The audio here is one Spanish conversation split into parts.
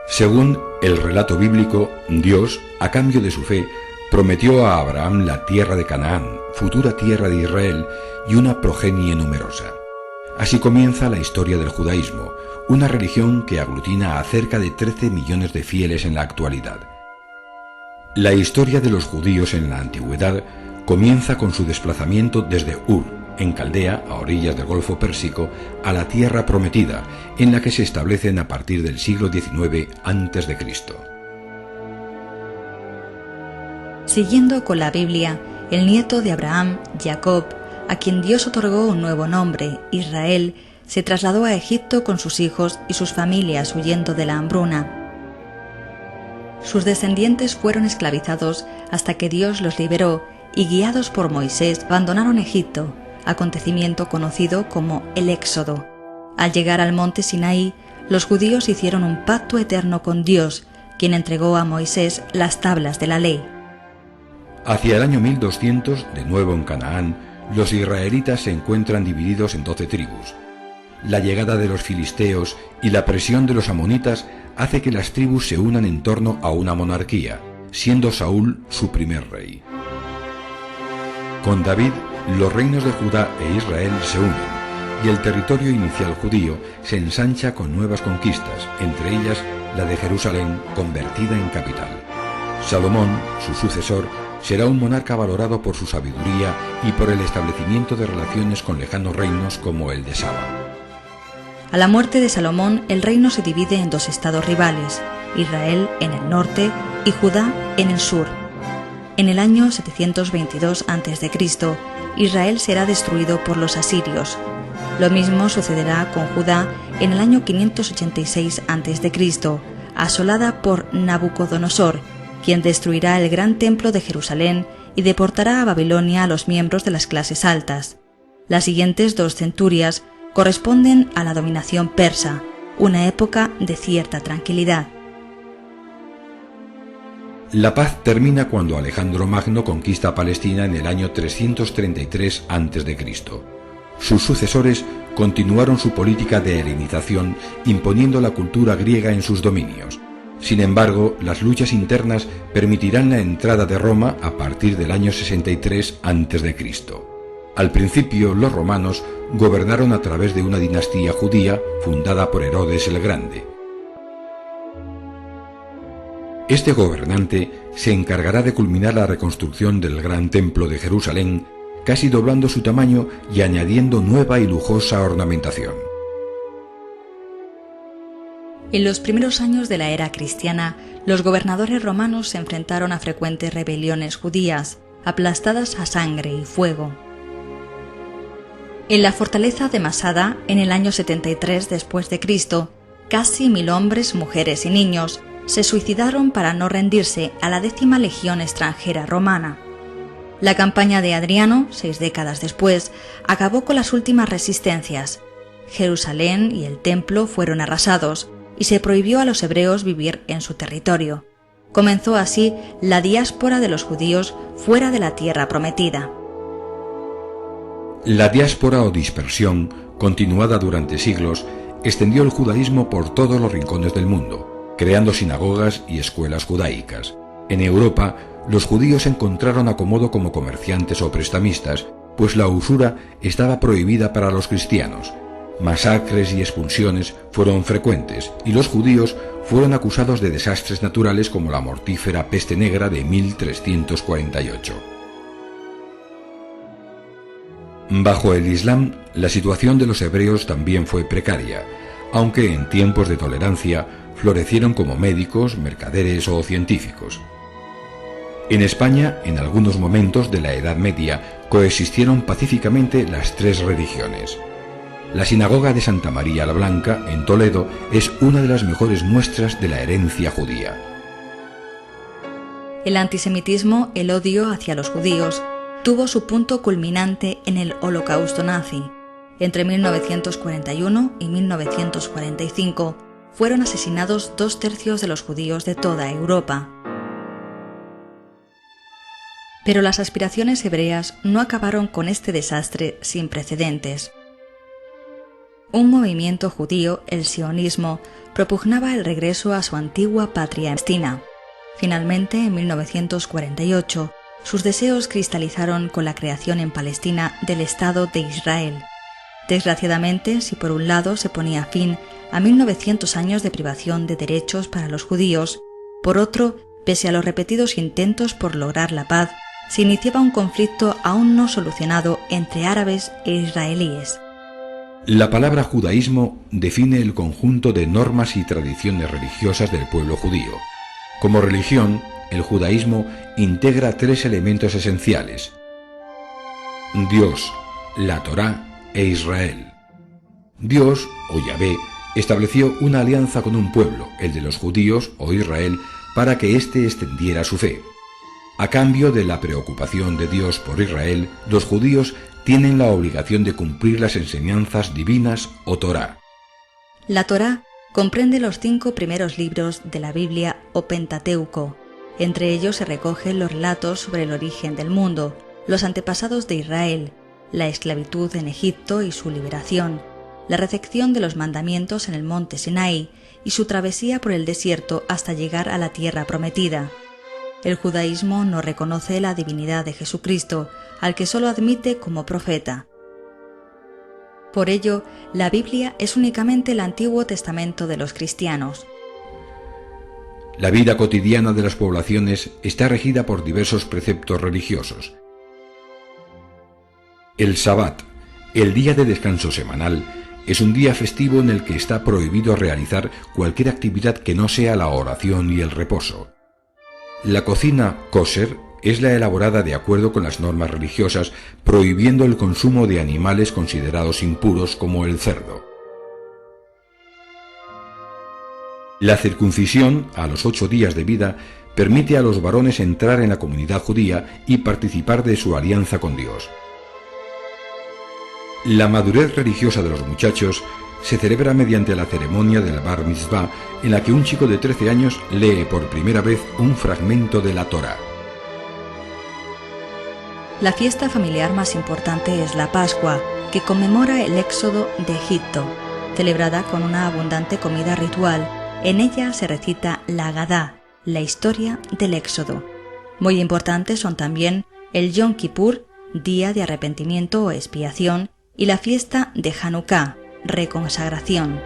Según el relato bíblico, Dios, a cambio de su fe, prometió a Abraham la tierra de Canaán, futura tierra de Israel, y una progenie numerosa. Así comienza la historia del judaísmo, una religión que aglutina a cerca de 13 millones de fieles en la actualidad. La historia de los judíos en la antigüedad comienza con su desplazamiento desde Ur, en Caldea, a orillas del Golfo Pérsico, a la tierra prometida, en la que se establecen a partir del siglo XIX a.C. Siguiendo con la Biblia, el nieto de Abraham, Jacob, a quien Dios otorgó un nuevo nombre, Israel, se trasladó a Egipto con sus hijos y sus familias huyendo de la hambruna. Sus descendientes fueron esclavizados hasta que Dios los liberó y, guiados por Moisés, abandonaron Egipto, acontecimiento conocido como el Éxodo. Al llegar al monte Sinaí, los judíos hicieron un pacto eterno con Dios, quien entregó a Moisés las tablas de la ley. Hacia el año 1200, de nuevo en Canaán, los israelitas se encuentran divididos en 12 tribus. La llegada de los filisteos y la presión de los amonitas hace que las tribus se unan en torno a una monarquía, siendo Saúl su primer rey. Con David, los reinos de Judá e Israel se unen, y el territorio inicial judío se ensancha con nuevas conquistas, entre ellas la de Jerusalén, convertida en capital. Salomón, su sucesor, será un monarca valorado por su sabiduría y por el establecimiento de relaciones con lejanos reinos como el de Saba. A la muerte de Salomón, el reino se divide en dos estados rivales, Israel en el norte y Judá en el sur. En el año 722 a.C., Israel será destruido por los asirios. Lo mismo sucederá con Judá en el año 586 a.C., asolada por Nabucodonosor, quien destruirá el gran templo de Jerusalén y deportará a Babilonia a los miembros de las clases altas. Las siguientes 2 centurias corresponden a la dominación persa, una época de cierta tranquilidad. La paz termina cuando Alejandro Magno conquista Palestina en el año 333 a.C. Sus sucesores continuaron su política de helenización, imponiendo la cultura griega en sus dominios. Sin embargo, las luchas internas permitirán la entrada de Roma a partir del año 63 a.C. Al principio, los romanos gobernaron a través de una dinastía judía fundada por Herodes el Grande. Este gobernante se encargará de culminar la reconstrucción del gran templo de Jerusalén, casi doblando su tamaño y añadiendo nueva y lujosa ornamentación. En los primeros años de la era cristiana, los gobernadores romanos se enfrentaron a frecuentes rebeliones judías, aplastadas a sangre y fuego. En la fortaleza de Masada, en el año 73 después de Cristo, casi 1000 hombres, mujeres y niños se suicidaron para no rendirse a la 10ª legión extranjera romana. La campaña de Adriano, 6 décadas después, acabó con las últimas resistencias. Jerusalén y el templo fueron arrasados y se prohibió a los hebreos vivir en su territorio. Comenzó así la diáspora de los judíos fuera de la tierra prometida. La diáspora o dispersión, continuada durante siglos, extendió el judaísmo por todos los rincones del mundo, creando sinagogas y escuelas judaicas. En Europa, los judíos encontraron acomodo como comerciantes o prestamistas, pues la usura estaba prohibida para los cristianos. Masacres y expulsiones fueron frecuentes y los judíos fueron acusados de desastres naturales como la mortífera peste negra de 1348. Bajo el Islam, la situación de los hebreos también fue precaria, aunque en tiempos de tolerancia florecieron como médicos, mercaderes o científicos. En España, en algunos momentos de la Edad Media, coexistieron pacíficamente las 3 religiones. La sinagoga de Santa María la Blanca, en Toledo, es una de las mejores muestras de la herencia judía. El antisemitismo, el odio hacia los judíos, tuvo su punto culminante en el Holocausto nazi. Entre 1941 y 1945 fueron asesinados 2/3 de los judíos de toda Europa. Pero las aspiraciones hebreas no acabaron con este desastre sin precedentes. Un movimiento judío, el sionismo, propugnaba el regreso a su antigua patria palestina. Finalmente, en 1948, sus deseos cristalizaron con la creación en Palestina del Estado de Israel. Desgraciadamente, si por un lado se ponía fin a 1900 años de privación de derechos para los judíos, por otro, pese a los repetidos intentos por lograr la paz, se iniciaba un conflicto aún no solucionado entre árabes e israelíes. La palabra judaísmo define el conjunto de normas y tradiciones religiosas del pueblo judío. Como religión, el judaísmo integra tres elementos esenciales: Dios, la Torá e Israel. Dios, o Yahvé, estableció una alianza con un pueblo, el de los judíos o Israel, para que éste extendiera su fe. A cambio de la preocupación de Dios por Israel, los judíos tienen la obligación de cumplir las enseñanzas divinas o Torá. La Torá comprende los 5 primeros libros de la Biblia o Pentateuco. Entre ellos se recogen los relatos sobre el origen del mundo, los antepasados de Israel, la esclavitud en Egipto y su liberación, la recepción de los mandamientos en el monte Sinaí y su travesía por el desierto hasta llegar a la tierra prometida. El judaísmo no reconoce la divinidad de Jesucristo, al que solo admite como profeta. Por ello, la Biblia es únicamente el Antiguo Testamento de los cristianos. La vida cotidiana de las poblaciones está regida por diversos preceptos religiosos. El Sabbat, el día de descanso semanal, es un día festivo en el que está prohibido realizar cualquier actividad que no sea la oración y el reposo. La cocina kosher es la elaborada de acuerdo con las normas religiosas, prohibiendo el consumo de animales considerados impuros como el cerdo. La circuncisión, a los 8 días de vida, permite a los varones entrar en la comunidad judía y participar de su alianza con Dios. La madurez religiosa de los muchachos se celebra mediante la ceremonia del Bar Mitzvah, en la que un chico de 13 años lee por primera vez un fragmento de la Torá. La fiesta familiar más importante es la Pascua, que conmemora el éxodo de Egipto. Celebrada con una abundante comida ritual, en ella se recita la Agadá, la historia del éxodo. Muy importantes son también el Yom Kippur, día de arrepentimiento o expiación, y la fiesta de Hanukkah, reconsagración.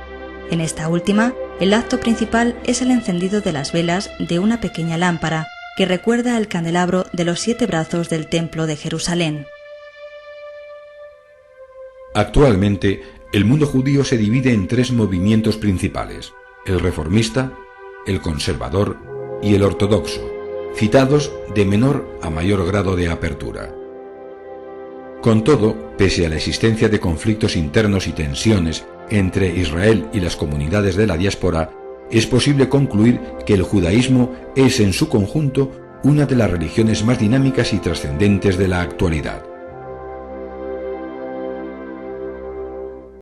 En esta última, el acto principal es el encendido de las velas de una pequeña lámpara que recuerda el candelabro de los 7 brazos del Templo de Jerusalén. Actualmente, el mundo judío se divide en 3 movimientos principales: el reformista, el conservador y el ortodoxo, citados de menor a mayor grado de apertura. Con todo, pese a la existencia de conflictos internos y tensiones entre Israel y las comunidades de la diáspora, es posible concluir que el judaísmo es en su conjunto una de las religiones más dinámicas y trascendentes de la actualidad.